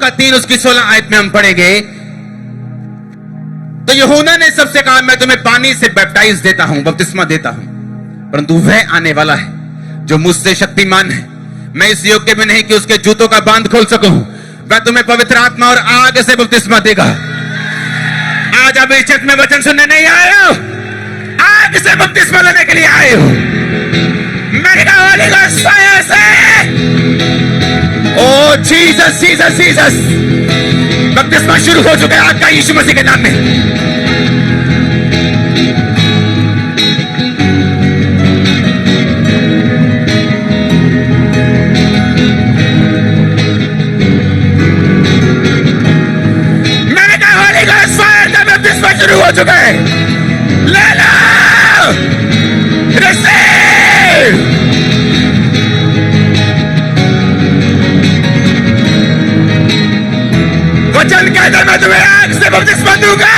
का 3 उसकी 16 आयत में हम पढ़ेंगे। तो यूहन्ना ने सबसे कहा, मैं तुम्हें पानी से बैप्टाइज देता हूं, बपतिस्मा देता हूं, परंतु वह आने वाला है जो मुझसे शक्तिमान है, मैं इस योग्य में नहीं कि उसके जूतों का बांध खोल सकूं। वह तुम्हें पवित्र आत्मा और आग से बपतिस्मा देगा। आज आप इस चर्च में वचन सुनने नहीं आए हो, आग से बपतिस्मा लेने के लिए आए हो। मैंने कहा होली गोस्ट फायर से, ओ जीसस जीसस जीसस, बपतिस्मा शुरू हो चुका है आग का यीशु मसीह के नाम में। मैंने कहा होली गोस्ट फायर का बपतिस्मा शुरू हो चुका है, ले लो, रिसीव। वचन कहता है मैं तुम्हें आग से बपतिस्मा दूंगा।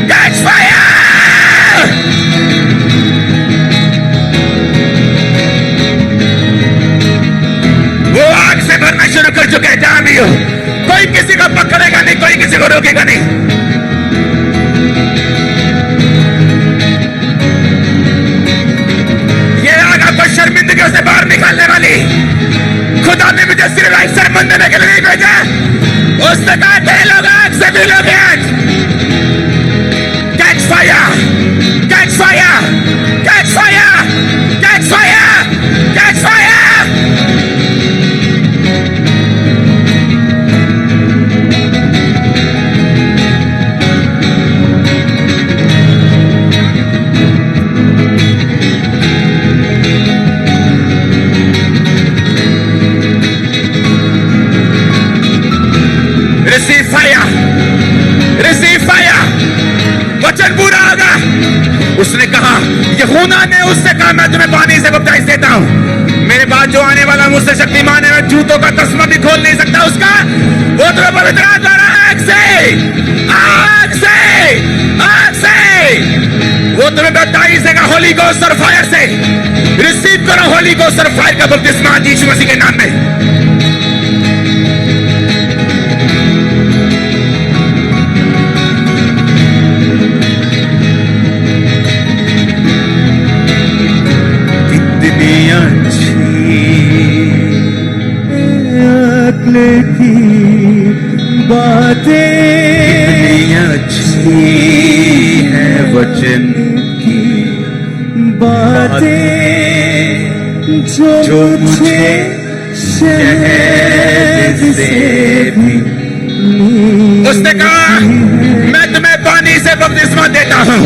Catch fire. वो आग से भरना शुरू कर चुके हैं, जहां भी हो। कोई किसी को पकड़ेगा नहीं, कोई किसी को रोकेगा नहीं। ये आग आपको शर्मिंदगी से बाहर निकालने वाली। खुदा ने मुझे सिर्फ एक सरमन देने के लिए नहीं भेजा, उसने कहा थे लोग आग से भी लोग आज। Catch fire, catch fire, catch fire, catch fire, catch fire. Receive fire, receive fire. वचन पूरा होगा। उसने कहा, यूहन्ना ने उससे कहा, मैं तुम्हें पानी से बपतिस्मा देता हूं, मेरे बाद जो आने वाला मुझसे शक्तिमान है, मैं जूतों का तस्मा भी खोल नहीं सकता उसका। वो तुम्हें पवित्र आत्मा और आग से, आग से, आग से, वो तुम्हें बपतिस्मा देगा होली गोस्ट और फायर से। रिसीव करो होली गोस्ट और फायर का बपतिस्मा यीशु मसीह के नाम में। की बातें अच्छी है, वचन की बातें जो मुझे शहद से भी। उसने कहा, मैं तुम्हें पानी से बपतिस्मा देता हूं,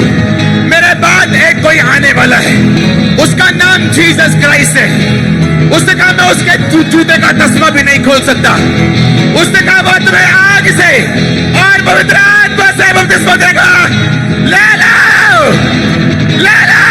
मेरे बाद एक कोई आने वाला है, उसका नाम जीसस क्राइस्ट है। उसने कहा मैं उसके जूते का तस्मा भी नहीं खोल सकता। उसने कहा वो तुम्हें आग से और पवित्र आत्मा से बपतिस्मा देगा। ले लो, ले लो।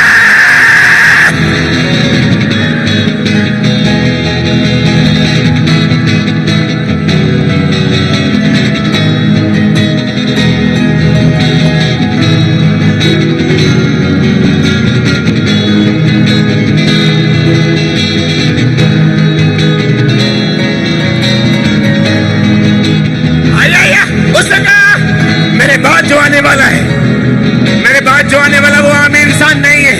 जो आने वाला है, मेरे बाद जो आने वाला वो आम इंसान नहीं है,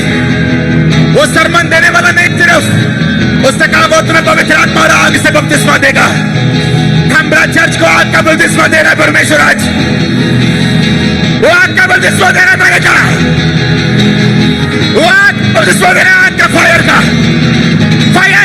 वो सरमन देने वाला नहीं सिर्फ। उसने कहा वो तुम्हें पवित्र आत्मा और आग से बपतिस्मा देगा। खंबरा चर्च को आग का बपतिस्मा दे रहा है परमेश्वर आज। वो आग का बपतिस्मा दे रहा है, मैंने कहा वो आग बपतिस्मा दे रहा है, आग का फायर का फायर।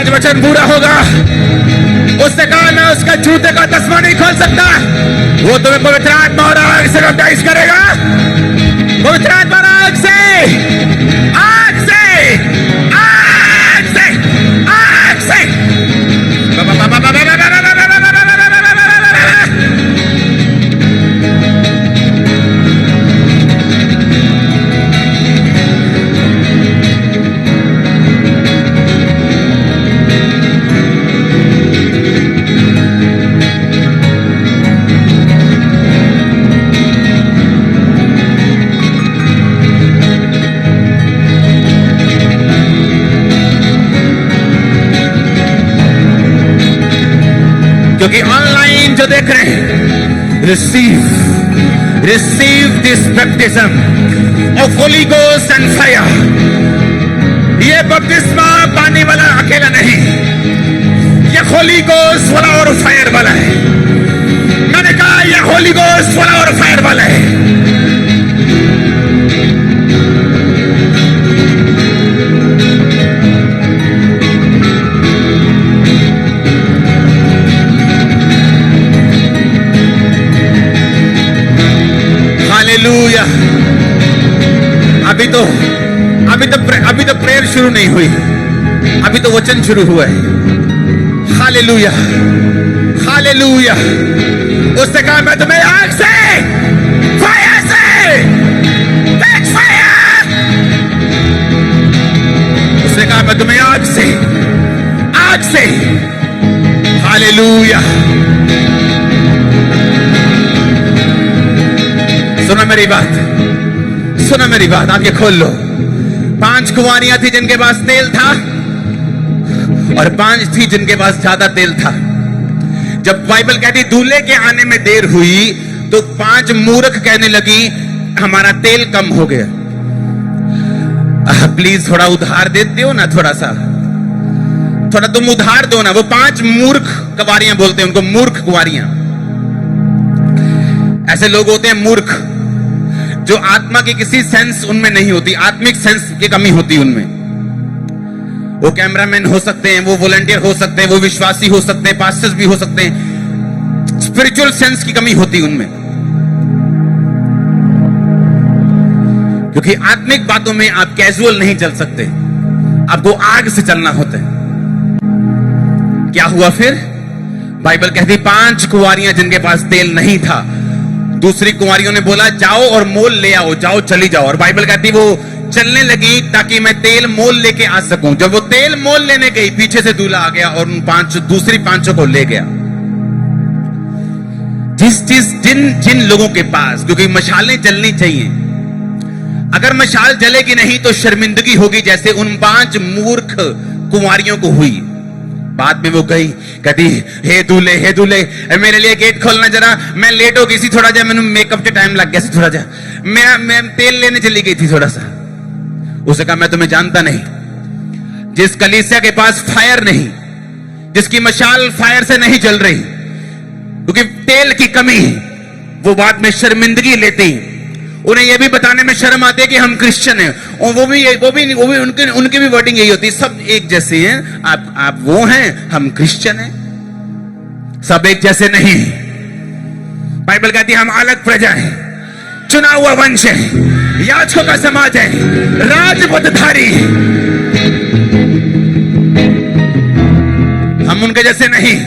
वचन पूरा होगा। उसने कहा मैं उसका जूते का तस्मा नहीं खोल सकता। वो तुम्हें पवित्र आत्मा और आग से बैप्टाइज करेगा। पवित्र आत्मा और आग से, आग से, आग से, आग से। ऑनलाइन जो देख रहे हैं, receive this baptism of Holi ghost and fire. ये बपतिस्मा पाने वाला अकेला नहीं, ये होली गोस्ट वाला और फायर वाला है। मैंने कहा ये होली गोस्ट वाला और फायर वाला है। हालेलुया। अभी तो प्रेयर शुरू नहीं हुई, अभी तो वचन शुरू हुआ है। Hallelujah, hallelujah. उसने कहा मैं तुम्हें आग से, फायर से, टेक फायर। उसने कहा मैं तुम्हें आग से। हालेलुया। सुनो मेरी बात, आंखें खोल लो। 5 कुंवारियां थी जिनके पास तेल था, और 5 थी जिनके पास ज्यादा तेल था। जब बाइबल कहती दूल्हे के आने में देर हुई, तो 5 मूर्ख कहने लगी हमारा तेल कम हो गया। प्लीज थोड़ा उधार देते हो ना, थोड़ा तुम उधार दो ना। वो 5 मूर्ख कुंवारियां बोलते हैं उनको, मूर्ख कुंवारियां। ऐसे लोग होते हैं मूर्ख, जो आत्मा की किसी सेंस उनमें नहीं होती, आत्मिक सेंस की कमी होती उनमें। वो कैमरामैन हो सकते हैं, वो वॉलंटियर हो सकते हैं, वो विश्वासी हो सकते हैं, पास्टर्स भी हो सकते हैं। स्पिरिचुअल सेंस की कमी होती उनमें, क्योंकि आत्मिक बातों में आप कैजुअल नहीं चल सकते, आपको आग से चलना होता है। क्या हुआ फिर? बाइबल कहती 5 कुंवारियां जिनके पास तेल नहीं था। दूसरी कुंवारियों ने बोला जाओ और मोल ले आओ, जाओ चली जाओ। और बाइबल कहती वो चलने लगी ताकि मैं तेल मोल लेके आ सकूं। जब वो तेल मोल लेने गई, पीछे से दूल्हा आ गया और उन 5 दूसरी 5 को ले गया। जिन लोगों के पास, क्योंकि मशालें जलनी चाहिए, अगर मशाल जलेगी नहीं तो शर्मिंदगी होगी, जैसे उन 5 मूर्ख कुंवारियों को हुई। बाद में वो गई, कहती हे दूल्हे मेरे लिए गेट खोलना जरा, मैं लेट हो गई थी थोड़ा जा, मैंने मेकअप के टाइम लग गया थी थोड़ा जा, मैं तेल लेने चली गई थी थोड़ा सा। उसने कहा मैं तुम्हें जानता नहीं। जिस कलीसिया के पास फायर नहीं, जिसकी मशाल फायर से नहीं जल रही, क्योंकि तेल की कमी, वो बाद में शर्मिंदगी लेती। उन्हें यह भी बताने में शर्म आती है कि हम क्रिश्चियन हैं, और वो भी उनकी भी वर्डिंग यही होती है, सब एक जैसे हैं। आप वो हैं, हम क्रिश्चियन हैं, सब एक जैसे नहीं। बाइबल कहती है हम अलग प्रजा हैं, चुना हुआ वंश है, याजकों का समाज है, राजपदधारी। हम उनके जैसे नहीं,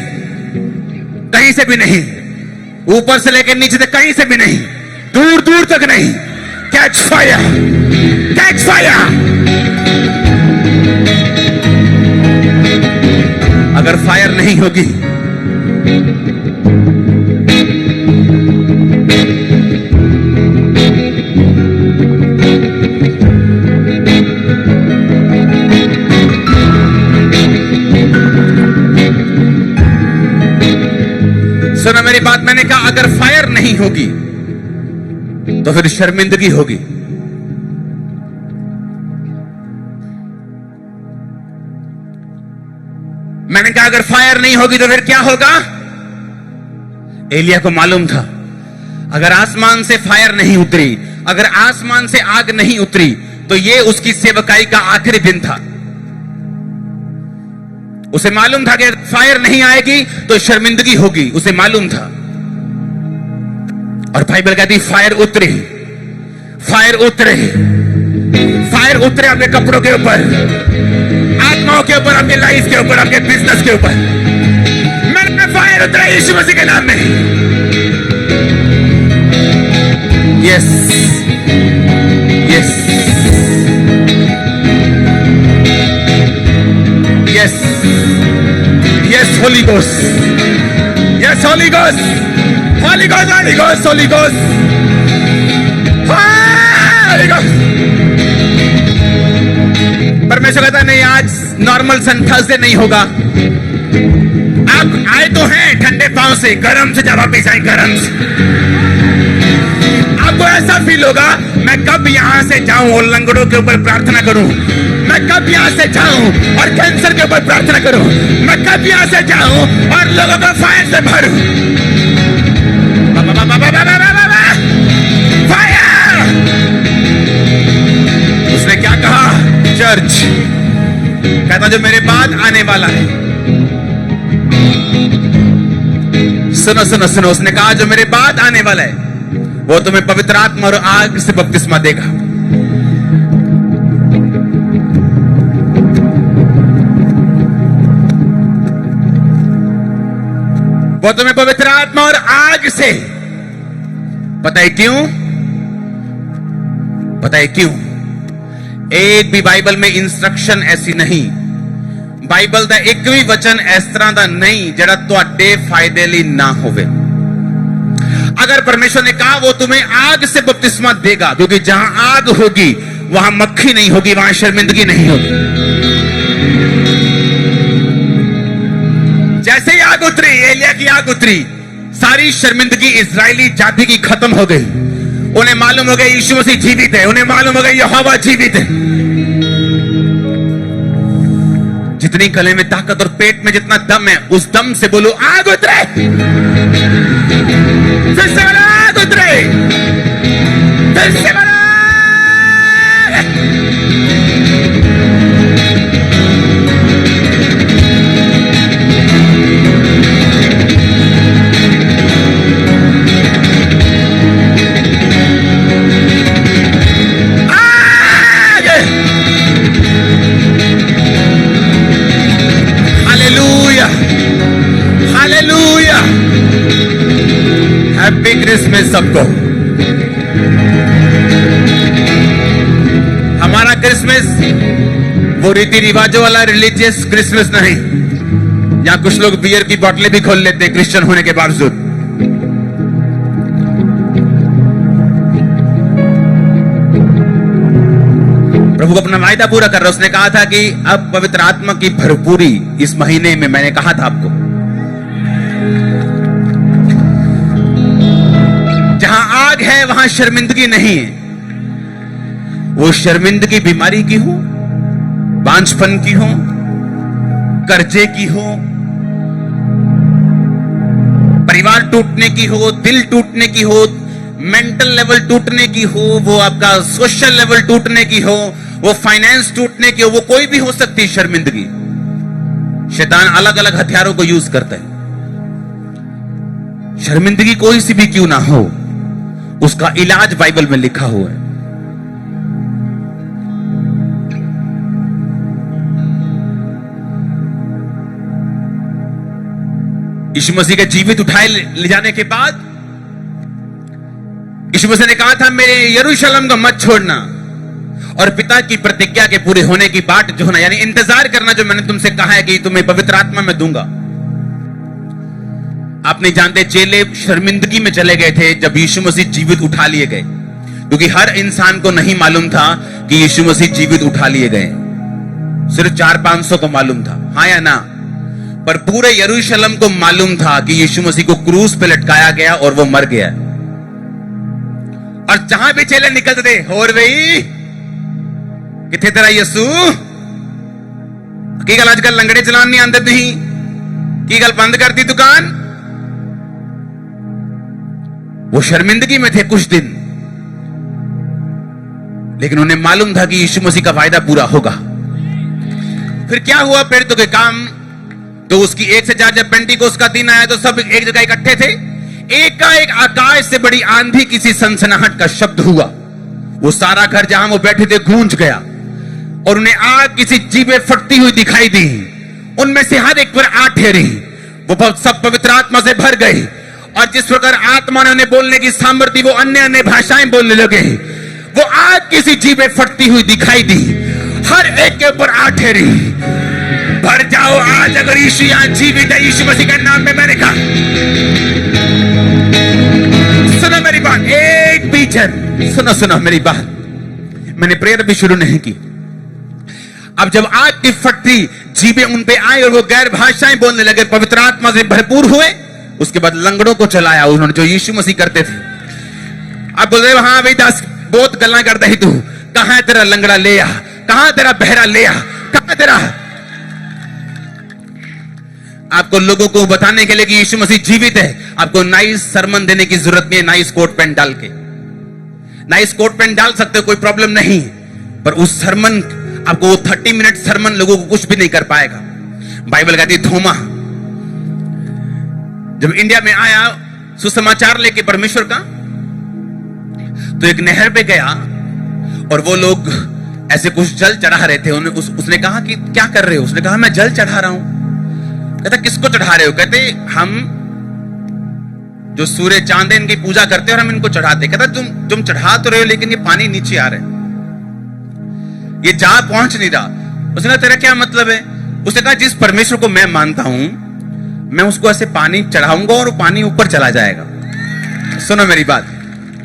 कहीं से भी नहीं, ऊपर से लेकर नीचे तक कहीं से भी नहीं, दूर दूर तक नहीं। Catch fire, catch fire. अगर फायर नहीं होगी, सुनो मेरी बात, मैंने कहा अगर फायर नहीं होगी तो फिर शर्मिंदगी होगी। मैंने कहा अगर फायर नहीं होगी तो फिर क्या होगा? एलिया को मालूम था अगर आसमान से फायर नहीं उतरी, अगर आसमान से आग नहीं उतरी, तो ये उसकी सेवकाई का आखिरी दिन था। उसे मालूम था कि फायर नहीं आएगी तो शर्मिंदगी होगी, उसे मालूम था। और बाइबल कहती फायर उतरे, फायर उतरे, फायर उतरे आपके कपड़ों के ऊपर, आत्माओं के ऊपर, आपके लाइफ के ऊपर, आपके बिजनेस के ऊपर। मैंने फायर उतरा यीशु मसीह के नाम में। Yes yes yes yes, Holi ghost, yes Holi ghost, Holy Ghost, Holy Ghost, Holy Ghost, Holy Ghost। परमेश्वर कहता नहीं आज नॉर्मल सन थर्सडे नहीं होगा, आप आए तो हैं ठंडे पांव से, गरम से जब वापिस आए गरम से। आपको ऐसा फील होगा मैं कब यहां से जाऊं और लंगड़ों के ऊपर प्रार्थना करूं, मैं कब यहां से जाऊं और कैंसर के ऊपर प्रार्थना करूं, मैं कब यहां से जाऊं और लोगों को फायर से भरूं। फायर! उसने क्या कहा? चर्च कहता जो मेरे बाद आने वाला है, सुनो सुनो सुनो, उसने कहा जो मेरे बाद आने वाला है वो तुम्हें पवित्र आत्मा और आग से बपतिस्मा देगा। वो तुम्हें पवित्र आत्मा और आग से, पता है क्यों? पता है क्यों? एक भी बाइबल में इंस्ट्रक्शन ऐसी नहीं, बाइबल का एक भी वचन इस तरह का नहीं जरा तुहाडे फायदे लिए ना होवे। अगर परमेश्वर ने कहा वो तुम्हें आग से बपतिस्मा देगा, क्योंकि जहां आग होगी वहां मक्खी नहीं होगी, वहां शर्मिंदगी नहीं होगी। जैसे ही आग उतरी, एलिया की आग उतरी, सारी शर्मिंदगी इजरायली जाति की खत्म हो गई। उन्हें मालूम हो गया यीशु मसीह जीवित है, उन्हें मालूम हो गया यहोवा जीवित है। जितनी गले में ताकत और पेट में जितना दम है, उस दम से बोलो आग उतरे, फिर से बोलो आग उतरे, फिर से बोलो। हैप्पी क्रिसमस सबको। हमारा क्रिसमस वो रीति रिवाजों वाला रिलीजियस क्रिसमस नहीं, यहां कुछ लोग बियर की बोतलें भी खोल लेते हैं क्रिश्चियन होने के बावजूद। प्रभु अपना वायदा पूरा कर रहा है। उसने कहा था कि अब पवित्र आत्मा की भरपूरी इस महीने में, मैंने कहा था आपको, जहां आग है वहां शर्मिंदगी नहीं है। वो शर्मिंदगी बीमारी की हो, बांझपन की हो, कर्जे की हो, परिवार टूटने की हो, दिल टूटने की हो, मेंटल लेवल टूटने की हो, वो आपका सोशल लेवल टूटने की हो, वो फाइनेंस टूटने की हो, वो कोई भी हो सकती है शर्मिंदगी। शैतान अलग अलग हथियारों को यूज करता है। शर्मिंदगी कोई सी भी क्यों ना हो, उसका इलाज बाइबल में लिखा हुआ है। यीशु मसीह के जीवित उठाए ले जाने के बाद यीशु मसीह ने कहा था मेरे यरूशलेम को मत छोड़ना और पिता की प्रतिज्ञा के पूरे होने की बाट जो होना, यानी इंतजार करना, जो मैंने तुमसे कहा है कि तुम्हें पवित्र आत्मा में दूंगा। आप नहीं जानते चेले शर्मिंदगी में चले गए थे जब यीशु मसीह जीवित उठा लिए गए, क्योंकि हर इंसान को नहीं मालूम था कि यीशु मसीह जीवित उठा लिए गए। सिर्फ 400-500 को मालूम था, हाँ या ना, पर पूरे यरूशलेम को मालूम था कि यीशु मसीह को क्रूस पे लटकाया गया और वो मर गया। और जहां भी चेले निकलते थे, और भाई किथे तेरा यीशु की गल आजकल लंगड़े चलान नहीं आते नहीं की गल बंद कर दी दुकान। वो शर्मिंदगी में थे कुछ दिन, लेकिन उन्हें मालूम था कि यीशु मसीह का वायदा पूरा होगा। फिर क्या हुआ? पेड़ों के काम तो उसकी 1 से 4 जब पेंटिकोस्त का दिन आया तो सब एक जगह इकट्ठे थे। एकाएक आकाश से बड़ी आंधी किसी सनसनाहट का शब्द हुआ, वो सारा घर जहां वो बैठे थे गूंज गया और उन्हें आग किसी जीभे फटती हुई दिखाई दी। उनमें से हर एक पर आग ठहरी, वो सब पवित्र आत्मा से भर गए और जिस प्रकार आत्मा ने उन्हें बोलने की सामर्थ्य, वो अन्य अन्य भाषाएं बोलने लगे। वो आग किसी जीभे फटती हुई दिखाई दी, हर एक के ऊपर आग ठहरी। भर जाओ आज, अगर यीशु यहां जीवित है, यीशु मसीह के नाम में मैंने कहा। सुनो मेरी बात, एक भी जन सुनो मेरी बात। मैंने प्रेयर भी शुरू नहीं की। अब जब आग आग की फटती जीभें उन पे आई और वो गैर भाषाएं बोलने लगे, पवित्र आत्मा से भरपूर हुए। उसके बाद लंगड़ों को चलाया उन्होंने, जो यीशु मसीह करते थे। अब बोल रहे हाँ भाई दास, बहुत गल्ला करता ही तू, कहां है तेरा लंगड़ा ले आ, कहां तेरा बहरा ले आ, कहां तेरा। आपको लोगों को बताने के लिए कि यीशु मसीह जीवित है, आपको नाइस सरमन देने की जरूरत नहीं है। नाइस कोट पैंट डाल के, नाइस कोट पैंट डाल सकते हो, कोई प्रॉब्लम नहीं, पर उस सरमन, आपको वो 30 मिनट सरमन लोगों को कुछ भी नहीं कर पाएगा। बाइबल कहती है थोमा जब इंडिया में आया सुसमाचार लेके परमेश्वर का, तो एक नहर पे गया और वो लोग ऐसे कुछ जल चढ़ा रहे थे। उसने कहा कि क्या कर रहे हो? उसने कहा मैं जल चढ़ा रहा हूं। कहता किसको चढ़ा रहे हो? कहते हम जो सूर्य चांद इनकी पूजा करते हैं और हम इनको चढ़ाते। कहता तुम चढ़ा तो रहे हो, लेकिन ये पानी नीचे आ रहा है, ये जा पहुंच नहीं रहा। उसने कहा तेरा क्या मतलब है? उसने कहा जिस परमेश्वर को मैं मानता हूं, मैं उसको ऐसे पानी चढ़ाऊंगा और पानी ऊपर चला जाएगा। सुनो मेरी बात।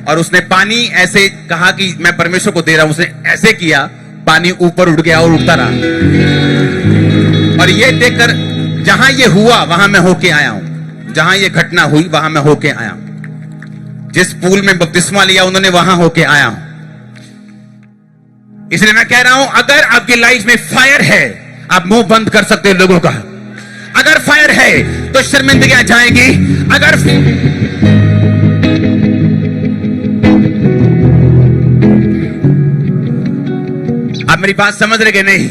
और उसने पानी ऐसे कहा कि मैं परमेश्वर को दे रहा हूं, उसने ऐसे किया, पानी ऊपर उठ गया और उठता रहा। और ये देखकर जहां ये हुआ वहां मैं होके आया हूं, जहां ये घटना हुई वहां मैं होके आया हूं। जिस पूल में बपतिस्मा लिया उन्होंने, वहां होके आया हूं। इसलिए मैं कह रहा हूं, अगर आपकी लाइफ में फायर है, आप मुंह बंद कर सकते हो लोगों का। अगर फायर है तो शर्मिंदगियां जाएंगी। अगर आप मेरी बात समझ रहे कि नहीं?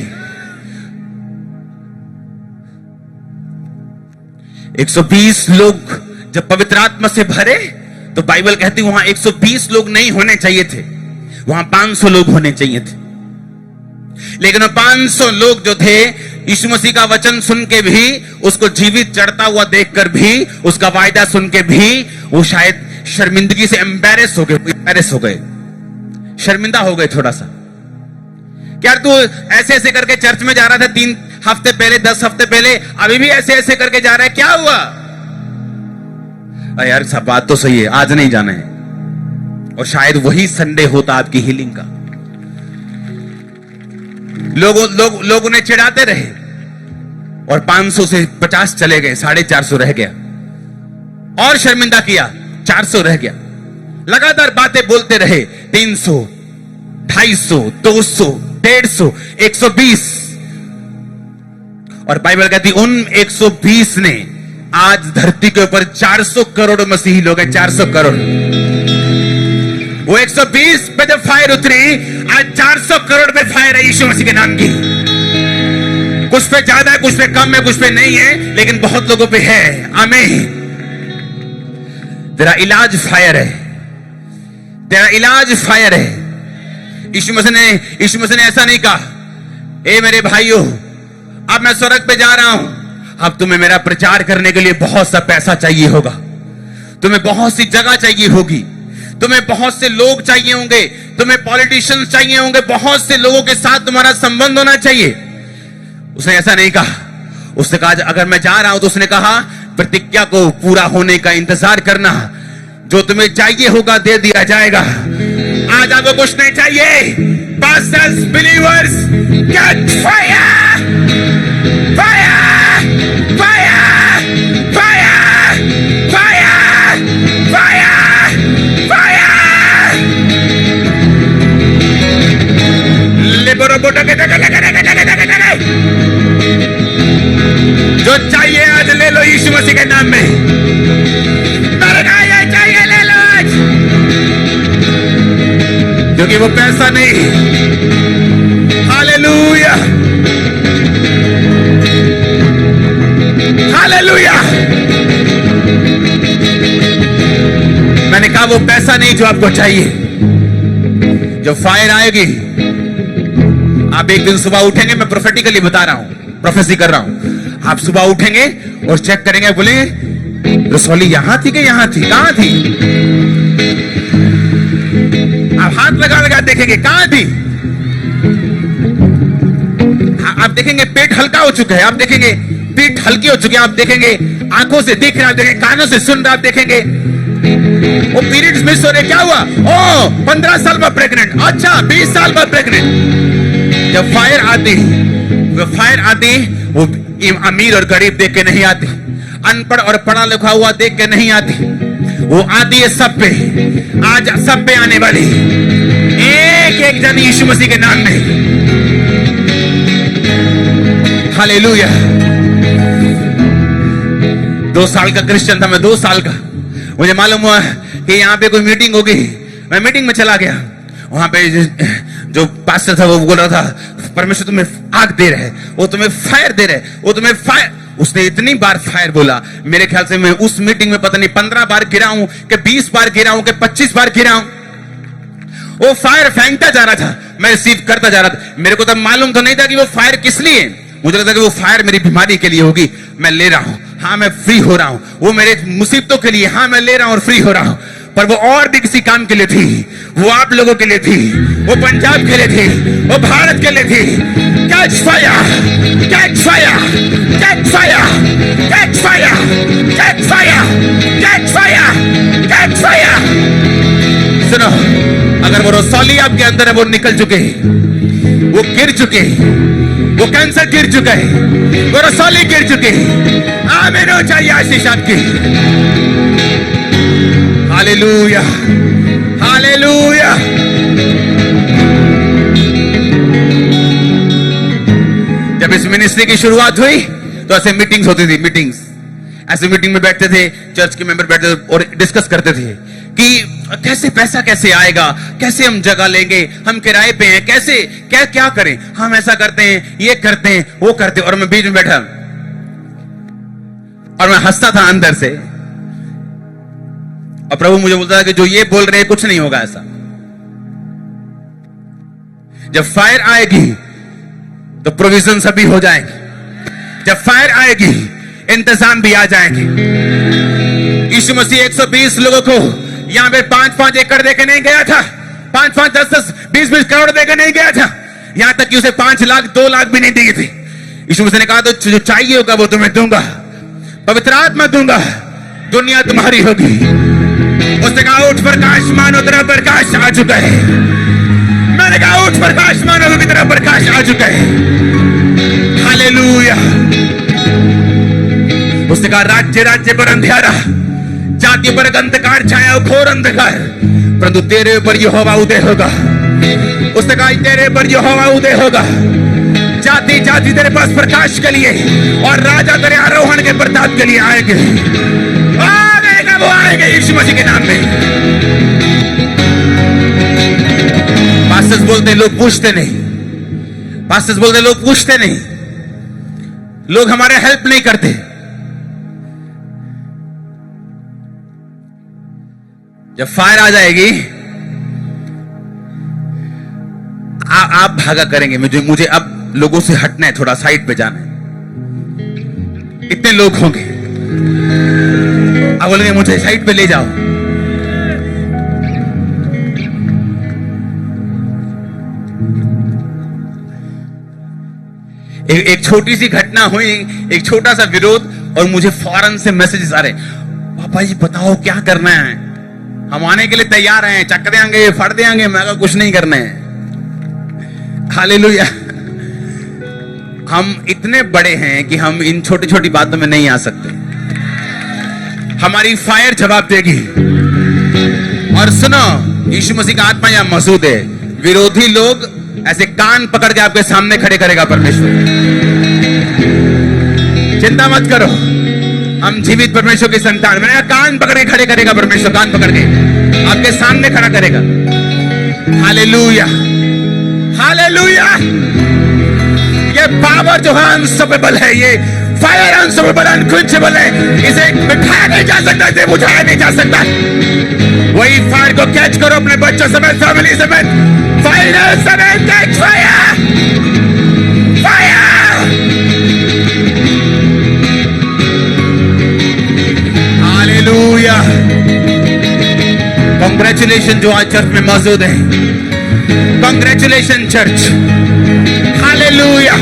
120 लोग जब पवित्र आत्मा से भरे, तो बाइबल कहती वहां 120 लोग नहीं होने चाहिए थे, वहां 500 लोग होने चाहिए थे। लेकिन वो 500 लोग जो थे, यीशु मसीह का वचन सुन के भी, उसको जीवित चढ़ता हुआ देखकर भी, उसका वायदा सुन के भी, वो शायद शर्मिंदगी से एम्बैरेस हो गए, शर्मिंदा हो गए थोड़ा सा। क्या तू ऐसे ऐसे करके चर्च में जा रहा था 3 हफ्ते पहले, 10 हफ्ते पहले, अभी भी ऐसे ऐसे करके जा रहा है, क्या हुआ? यार सब बात तो सही है, आज नहीं जाना है। और शायद वही संडे होता आपकी हीलिंग का। लोग उन्हें चिढ़ाते रहे और 500 से 50 चले गए, 450 रह गया। और शर्मिंदा किया, 400 रह गया। लगातार बातें बोलते रहे, 300, 250, 200, 150, 120। और बाइबल कहती उन 120 ने आज धरती के ऊपर 400 करोड़ मसीही लोग हैं, 400 करोड़। वो 120 पे जब फायर उतरी, आज 400 करोड़ पे फायर है यीशु मसीह के नाम की। कुछ पे ज्यादा है, कुछ पे कम है, कुछ पे नहीं है, लेकिन बहुत लोगों पे है। आमीन। तेरा इलाज फायर है, तेरा इलाज फायर है। यीशु मसीह ने ऐसा नहीं कहा, ए मेरे भाइयों, अब मैं स्वर्ग पे जा रहा हूं, अब तुम्हें मेरा प्रचार करने के लिए बहुत सा पैसा चाहिए होगा, तुम्हें बहुत सी जगह चाहिए होगी, तुम्हें बहुत से लोग चाहिए होंगे, तुम्हें पॉलिटिशियंस चाहिए होंगे, बहुत से लोगों के साथ तुम्हारा संबंध होना चाहिए। उसने ऐसा नहीं कहा। उसने कहा अगर मैं जा रहा हूं, तो उसने कहा प्रतिज्ञा को पूरा होने का इंतजार करना, जो तुम्हें चाहिए होगा दे दिया जाएगा। आज आपको कुछ नहीं चाहिए। Pastors, believers, get fire, fire, fire, fire, fire, fire, fire. लिबरो बोटो के जो चाहिए आज ले लो यीशु मसीह के नाम में। चाहिए ले लो आज, क्योंकि वो पैसा नहीं। Hallelujah, hallelujah. मैंने कहा वो पैसा नहीं जो आपको चाहिए। जो फायर आएगी, आप एक दिन सुबह उठेंगे, मैं प्रोफेटिकली बता रहा हूं, प्रोफेसी कर रहा हूं। आप सुबह उठेंगे और चेक करेंगे, बोलेंगे रसौली यहां थी कि यहां थी, कहां थी? आप हाथ लगा लगा देखेंगे कहां थी। आप देखेंगे पेट हल्का हो चुका है, आप देखेंगे पीठ हल्की हो चुकी है, आप देखेंगे आंखों से दिख रहा, आप देखेंगे कानों से सुन रहा, आप देखेंगे वो पीरियड्स मिस हो रहे। क्या हुआ? ओ 15 साल बाद प्रेग्नेंट, अच्छा 20 साल बाद प्रेग्नेंट। जब फायर आती है, वो फायर आती, वो अमीर और गरीब देख के नहीं आती, अनपढ़ और पढ़ा लिखा हुआ देख के नहीं आती, वो आती है सब पे, आज सब पे आने वाली, एक एक जन यीशु मसीह के नाम में। हालेलुया। 2 साल का क्रिश्चियन था मैं, 2 साल का। मुझे मालूम हुआ कि यहाँ पे कोई मीटिंग होगी, मैं मीटिंग में चला गया। वहां पे जो पास्टर था वो बोल रहा था परमेश्वर तुम्हें आग दे रहे, वो तुम्हें फायर दे रहे, वो तुम्हें फायर। उसने इतनी बार फायर बोला, मेरे ख्याल से मैं उस मीटिंग में पता नहीं 15 बार गिरा हूं कि 20 बार गिरा हूं कि 25 बार गिरा हूं। वो फायर फेंकता जा रहा था, मैं रिसीव करता जा रहा था। मेरे को तब मालूम तो नहीं था कि वो फायर किस लिए, मुझे लगता कि वो फायर मेरी बीमारी के लिए होगी, मैं ले रहा हूं, हाँ मैं फ्री हो रहा हूं। वो मेरे मुसीबतों के लिए, हाँ मैं ले रहा हूं और फ्री हो रहा हूं। पर वो और भी किसी काम के लिए थी, वो आप लोगों के लिए थी, वो पंजाब के लिए थी, वो भारत के लिए थी। Catch fire, catch fire, catch fire, catch fire, catch fire, catch fire, catch fire. सुनो, अगर वो रसौली आपके अंदर है, वो निकल चुके, वो गिर चुके, वो कैंसर गिर चुका है, वो रसौली गिर चुके। आमीन हो चाहिए आशीष आपकी। Hallelujah, hallelujah. जब इस मिनिस्ट्री की शुरुआत हुई तो ऐसे मीटिंग्स होती थी, मीटिंग्स, ऐसे मीटिंग में बैठते थे, चर्च के मेंबर बैठते थे और डिस्कस करते थे कि कैसे पैसा कैसे आएगा, कैसे हम जगह लेंगे, हम किराए पे हैं, कैसे क्या क्या करें, हम ऐसा करते हैं, ये करते हैं, वो करते हैं। और मैं बीच में बैठा और मैं हंसता था अंदर से, और प्रभु मुझे बोलता था कि जो ये बोल रहे हैं कुछ नहीं होगा ऐसा। जब फायर आएगी तो प्रोविजन सभी हो जाएंगे, जब फायर आएगी इंतजाम भी आ जाएंगे। यीशु मसीह 120 लोगों को यहां पे 5-5 एकड़ देके नहीं गया था, 5-5, 10-10, 20-20 करोड़ देके नहीं गया था, यहां तक कि उसे 5 लाख 2 लाख भी नहीं दिए थे। यीशु मसीह ने कहा तो जो चाहिए होगा वो तुम्हें दूंगा, पवित्र आत्मा दूंगा, दुनिया तुम्हारी होगी। उसने कहा उठ प्रकाश मानो, तेरा प्रकाश आ चुका है। मैंने कहा उठ प्रकाश मानो, क्योंकि तेरा प्रकाश आ चुका है। हालेलुया। उसने कहा राज्य राज्य पर अंधियारा, जाति पर अंधकार छाया, घोर अंधकार, परंतु तेरे ऊपर यहोवा उदय होगा। उसने कहा तेरे ऊपर यहोवा उदय होगा, जाति जाति तेरे पास प्रकाश के लिए और राजा तेरे आरोहण के प्रताप के लिए आएंगे। आएगा वो आएंगे यीशु मसीह के नाम में। पास्टर्स बोलते लोग पूछते नहीं, पास्टर्स बोलते लोग पूछते नहीं, लोग हमारे हेल्प नहीं करते। जब फायर आ जाएगी आप भागा करेंगे, मुझे अब लोगों से हटना है, थोड़ा साइड पे जाना है। इतने लोग होंगे, अब बोलेंगे मुझे साइड पे ले जाओ। एक छोटी सी घटना हुई, एक छोटा सा विरोध, और मुझे फौरन से मैसेजेस आ रहे, पापा जी बताओ क्या करना है, हम आने के लिए तैयार हैं, चक देंगे, फट देंगे। मैं कुछ नहीं करना है। हालेलुया। हम इतने बड़े हैं कि हम इन छोटी छोटी बातों में नहीं आ सकते। हमारी फायर जवाब देगी। और सुनो, यीशु मसीह का आत्मा यहां मौजूद है। विरोधी लोग ऐसे कान पकड़ के आपके सामने खड़े करेगा परमेश्वर। चिंता मत करो, हम जीवित परमेश्वर की संतान। मैंने कान पकड़ के खड़े करेगा परमेश्वर, कान पकड़ के आपके सामने खड़ा करेगा। Hallelujah, hallelujah. ये पावर जो है अनस्टॉपेबल है, ये फायर अनस्टॉपेबल, अनक्विंचेबल है। इसे बिठाया नहीं जा सकता, इसे बुझाया नहीं जा सकता। वही फायर को कैच करो अपने बच्चों समेत, फैमिली समेत, फायर समेत, catch fire, fire. Hallelujah. Congratulation जो आज चर्च में मौजूद है, कांग्रेचुलेशन चर्च। Hallelujah,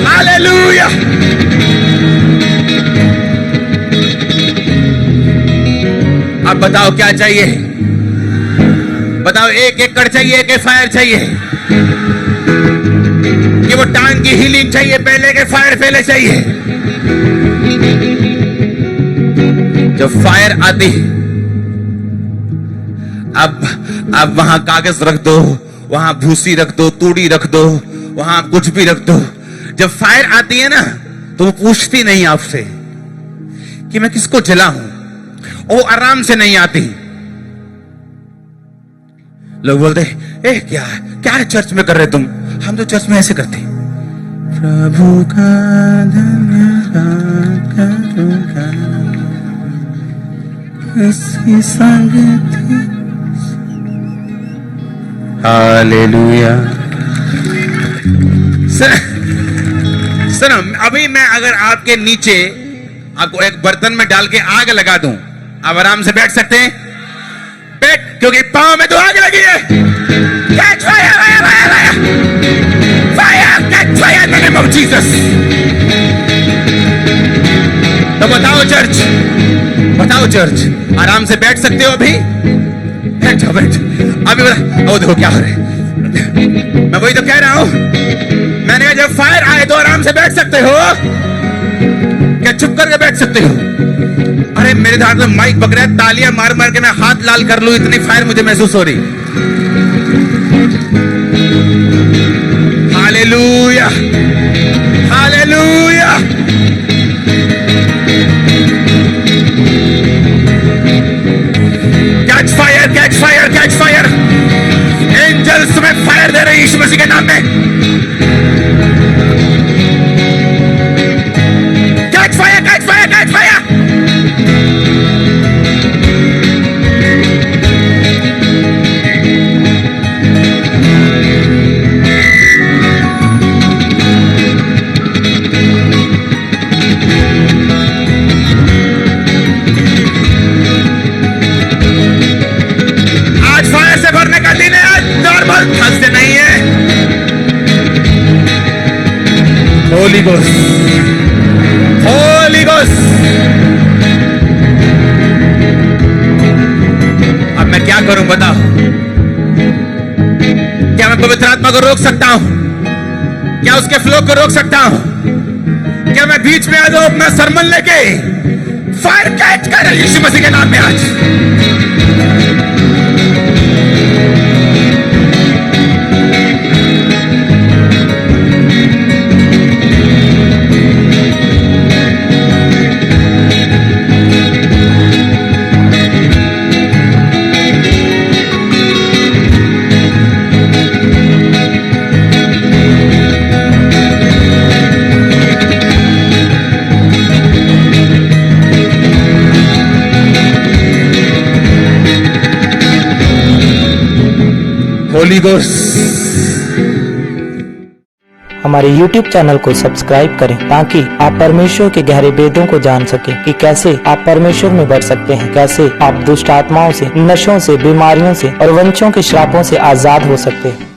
hallelujah. अब बताओ क्या चाहिए, बताओ। 1 एकड़ चाहिए कि फायर चाहिए? कि वो टांग की हीलिंग चाहिए, पहले के फायर पहले चाहिए। जब फायर आती, अब वहां कागज रख दो, वहां भूसी रख दो, तूड़ी रख दो, वहां कुछ भी रख दो। जब फायर आती है ना तो वो पूछती नहीं आपसे कि मैं किसको जलाऊं, वो आराम से नहीं आती। लोग बोलते ए क्या क्या चर्च में कर रहे तुम? हम तो चर्च में ऐसे करते, प्रभु का धन्यवाद करूंगा इसकी संगति। हालेलुया। सुनो, अभी मैं अगर आपके नीचे आपको एक बर्तन में डाल के आग लगा दूं, आप आराम से बैठ सकते हैं? बैठ, क्योंकि पांव में तो आग लगी है। Catch fire, fire, fire, fire, fire, catch fire in the name of Jesus। तो बताओ चर्च, आराम से बैठ सकते हो अभी? बैठ अभी बता। ओ देखो क्या हो रहा है, मैं वही तो कह रहा हूं। मैंने कहा जब फायर आए तो आराम से बैठ सकते हो, क्या चुप करके बैठ सकते हो? अरे मेरे हाथ में माइक पकड़ा है, तालियां मार मार के मैं हाथ लाल कर लूं, इतनी फायर मुझे महसूस हो रही। Hallelujah, hallelujah. Catch fire, catch fire, catch fire. Angels तुम्हें फायर दे रहे हैं यीशु मसीह के नाम में। Catch fire, catch fire, catch fire. आज फायर से भरने का दिन है, आज नॉर्मल हंसते नहीं है। Holi ghost, Holi ghost. अब मैं क्या करूं बताओ? क्या मैं पवित्र आत्मा को रोक सकता हूं? क्या उसके फ्लो को रोक सकता हूं? क्या मैं बीच में आ जाऊं अपना सरमन लेके? फायर कैच कर यीशु मसीह के नाम में आज। होली गोस्ट। हमारे YouTube चैनल को सब्सक्राइब करें ताकि आप परमेश्वर के गहरे भेदों को जान सकें कि कैसे आप परमेश्वर में बढ़ सकते हैं, कैसे आप दुष्ट आत्माओं से, नशों से, बीमारियों से और वंशों के श्रापों से आजाद हो सकते हैं।